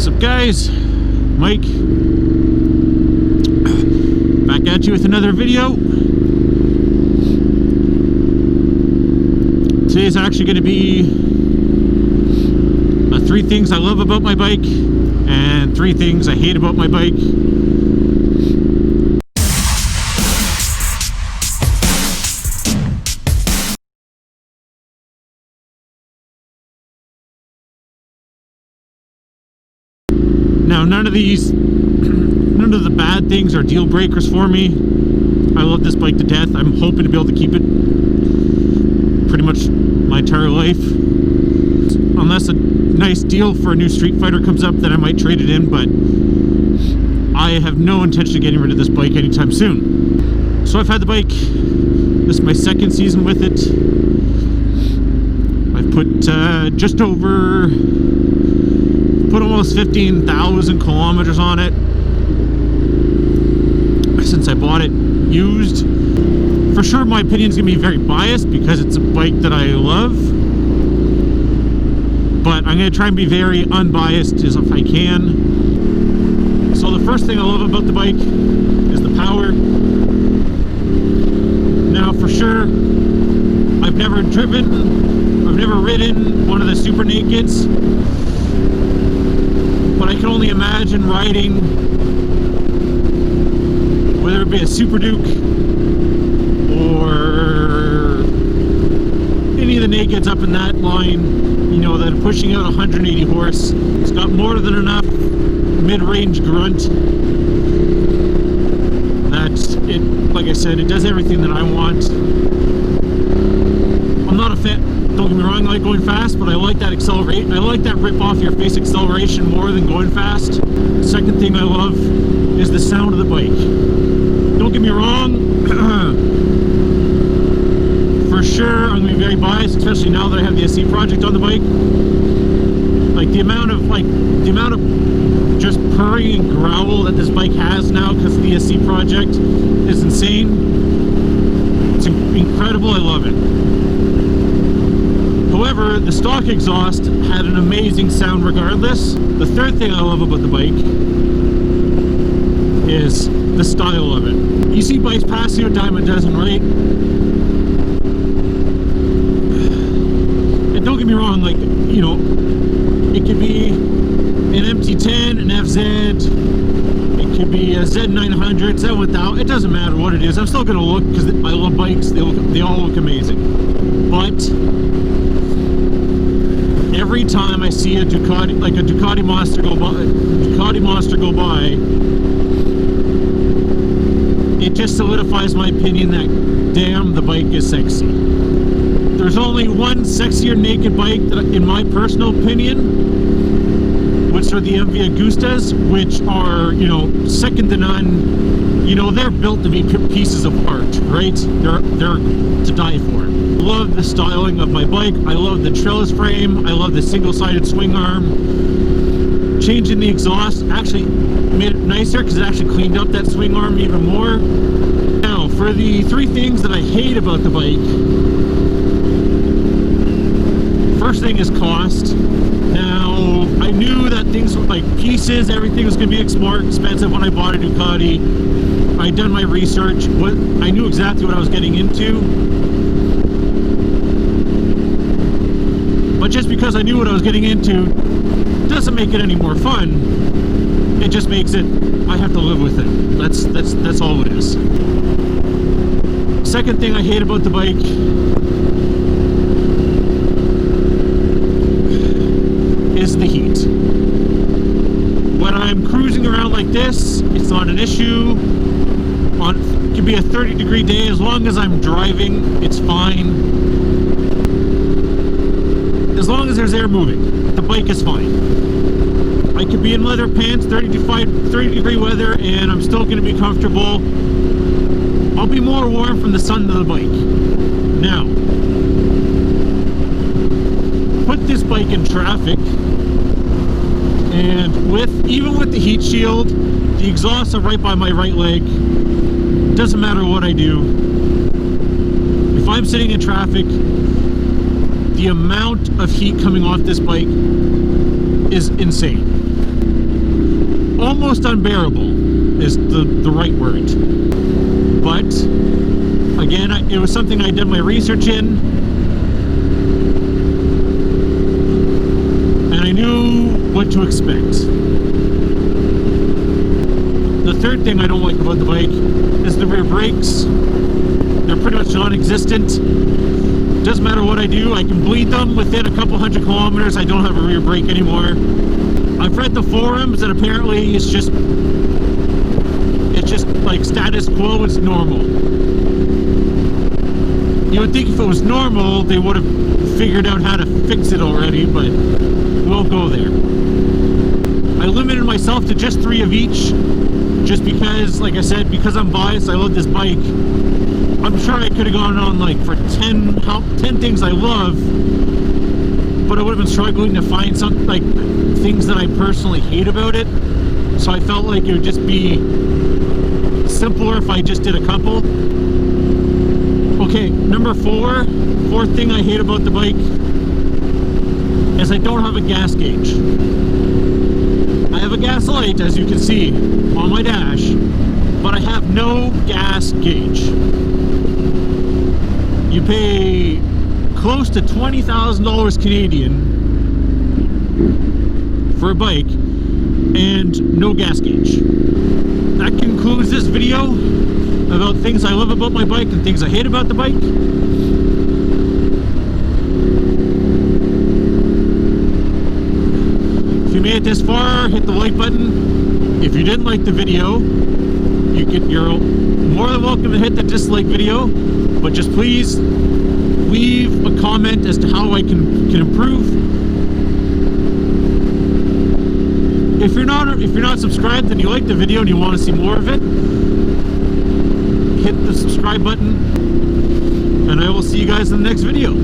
What's up, guys? Mike back at you with another video. Today's actually going to be 3 things I love about my bike and 3 things I hate about my bike. Now, none of the bad things are deal breakers for me. I love this bike to death. I'm hoping to be able to keep it pretty much my entire life. Unless a nice deal for a new Street Fighter comes up, then I might trade it in, but I have no intention of getting rid of this bike anytime soon. So I've had the bike. This is my 2nd season with it. I've put almost 15,000 kilometers on it since I bought it used. For sure, my opinion is going to be very biased because it's a bike that I love, but I'm going to try and be very unbiased as if I can. So the first thing I love about the bike is the power. Now, for sure, I've never ridden one of the Super Nakeds, but I can only imagine riding, whether it be a Super Duke or any of the Nakeds up in that line, you know, that are pushing out 180 horse. It's got more than enough mid-range grunt that it, like I said, it does everything that I want. I'm not a fan. Don't get me wrong, I like going fast, but I like that accelerate. I like that rip off your face acceleration more than going fast. The second thing I love is the sound of the bike. Don't get me wrong, for sure I'm going to be very biased, especially now that I have the SC project on the bike. Like the amount of just purring and growl that this bike has now because of the SC project is insane. It's incredible. I love it. However, the stock exhaust had an amazing sound regardless. The third thing I love about the bike is the style of it. You see bikes passing a dime a dozen, right? And don't get me wrong, like, you know, it could be an MT10, an FZ, it could be a Z900, Z1000, it doesn't matter what it is. I'm still going to look, because I love bikes, they all look amazing. But every time I see a Ducati, like a Ducati Monster go by, it just solidifies my opinion that, damn, the bike is sexy. There's only one sexier naked bike that, in my personal opinion, which are the MV Agustas, which are, you know, second to none. You know, they're built to be pieces of art, right? They're to die for. I love the styling of my bike. I love the trellis frame. I love the single-sided swing arm. Changing the exhaust actually made it nicer because it actually cleaned up that swing arm even more. Now, for the 3 things that I hate about the bike, first thing is cost. Now, I knew that things like pieces, everything was going to be more expensive when I bought a Ducati. I'd done my research. I knew exactly what I was getting into. But just because I knew what I was getting into doesn't make it any more fun. It just makes it, I have to live with it. That's all it is. Second thing I hate about the bike is the heat. When I'm cruising around like this, it's not an issue. It could be a 30-degree day. As long as I'm driving, it's fine. As long as there's air moving, the bike is fine. I could be in leather pants, 30-degree weather, and I'm still going to be comfortable. I'll be more warm from the sun to the bike. Now, put this bike in traffic, and even with the heat shield, the exhausts are right by my right leg. Doesn't matter what I do. If I'm sitting in traffic, the amount of heat coming off this bike is insane. almost unbearable is the right word. But again, it was something I did my research in, and I knew what to expect. The third thing I don't like about the bike is the rear brakes. They're pretty much non-existent. Doesn't matter what I do, I can bleed them within a couple hundred kilometers. I don't have a rear brake anymore. I've read the forums and apparently it's just like status quo, it's normal. You would think if it was normal, they would have figured out how to fix it already, but we'll go there. I limited myself to just 3 of each, just because, like I said, because I'm biased, I love this bike. I'm sure I could have gone on like for 10 things I love, but I would have been struggling to find some like things that I personally hate about it. So I felt like it would just be simpler if I just did a couple. Okay, number 4, fourth thing I hate about the bike is I don't have a gas gauge. I have a gas light, as you can see on my dash, but I have no gas gauge. You pay close to $20,000 Canadian for a bike and no gas gauge. That concludes this video about things I love about my bike and things I hate about the bike. If you made it this far, hit the like button. If you didn't like the video, you're more than welcome to hit the dislike video, but just please leave a comment as to how I can improve. If you're not subscribed and you like the video and you want to see more of it, hit the subscribe button, and I will see you guys in the next video.